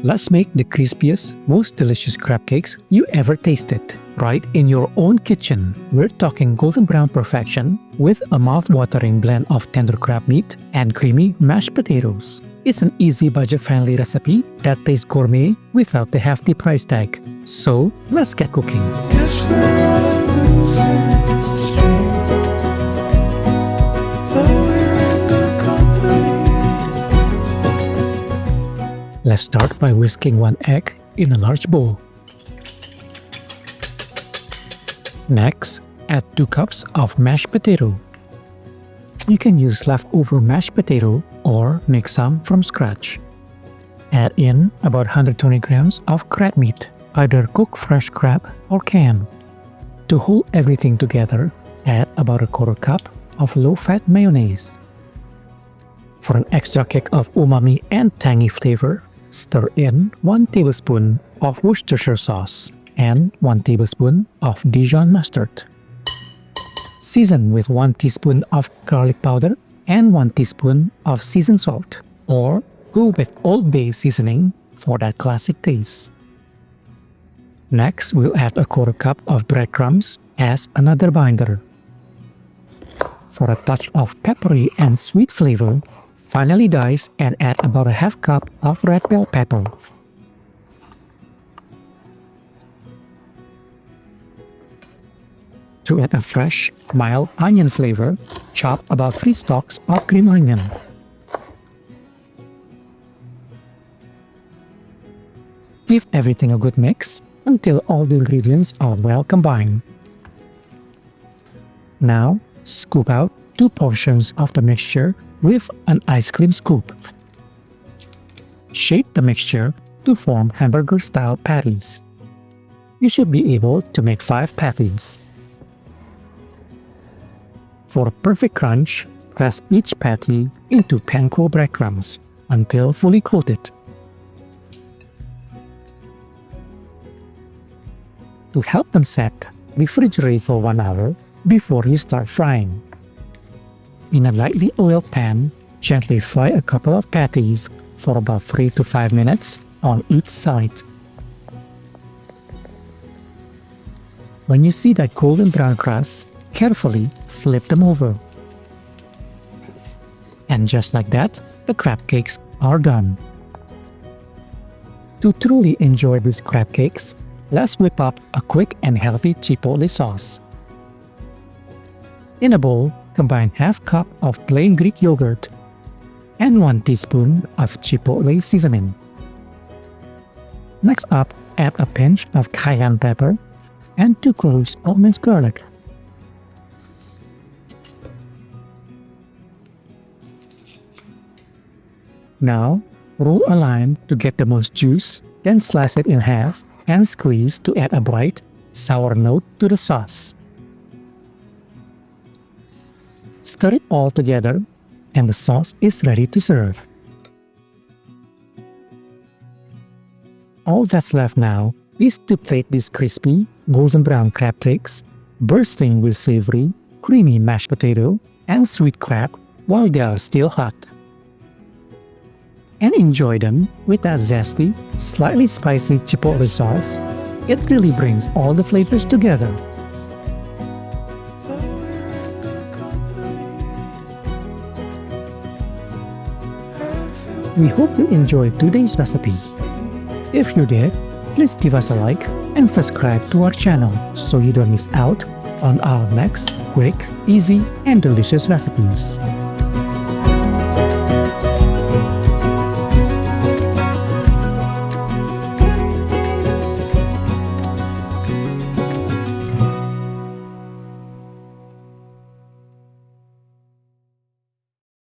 Let's make the crispiest, most delicious crab cakes you ever tasted, right in your own kitchen. We're talking golden brown perfection with a mouth-watering blend of tender crab meat and creamy mashed potatoes. It's an easy budget-friendly recipe that tastes gourmet without the hefty price tag. So, let's get cooking. Let's start by whisking 1 egg in a large bowl. Next, add 2 cups of mashed potato. You can use leftover mashed potato or make some from scratch. Add in about 120 grams of crab meat, either cooked fresh crab or canned. To hold everything together, add about 1/4 cup of low-fat mayonnaise. For an extra kick of umami and tangy flavor, stir in 1 tablespoon of Worcestershire Sauce and 1 tablespoon of Dijon Mustard. Season with 1 teaspoon of garlic powder and 1 teaspoon of seasoned salt, or go with Old Bay seasoning for that classic taste. Next, we'll add 1/4 cup of breadcrumbs as another binder. For a touch of peppery and sweet flavor, finally dice and add about 1/2 cup of red bell pepper. To add a fresh, mild onion flavor, chop about 3 stalks of green onion. Give everything a good mix until all the ingredients are well combined. Now, scoop out 2 portions of the mixture with an ice cream scoop. Shape the mixture to form hamburger-style patties. You should be able to make 5 patties. For a perfect crunch, press each patty into Panko breadcrumbs until fully coated. To help them set, refrigerate for 1 hour before you start frying. In a lightly oiled pan, gently fry a couple of patties for about 3 to 5 minutes on each side. When you see that golden brown crust, carefully flip them over. And just like that, the crab cakes are done. To truly enjoy these crab cakes, let's whip up a quick and healthy Chipotle sauce. In a bowl, combine 1/2 cup of plain Greek yogurt and 1 teaspoon of Chipotle seasoning. Next up, add a pinch of cayenne pepper and 2 cloves of minced garlic. Now, roll a lime to get the most juice, then slice it in half and squeeze to add a bright, sour note to the sauce. Stir it all together, and the sauce is ready to serve. All that's left now is to plate these crispy, golden brown crab cakes, bursting with savory, creamy mashed potato, and sweet crab while they are still hot. And enjoy them with that zesty, slightly spicy Chipotle sauce. It really brings all the flavors together. We hope you enjoyed today's recipe. If you did, please give us a like and subscribe to our channel so you don't miss out on our next quick, easy, and delicious recipes.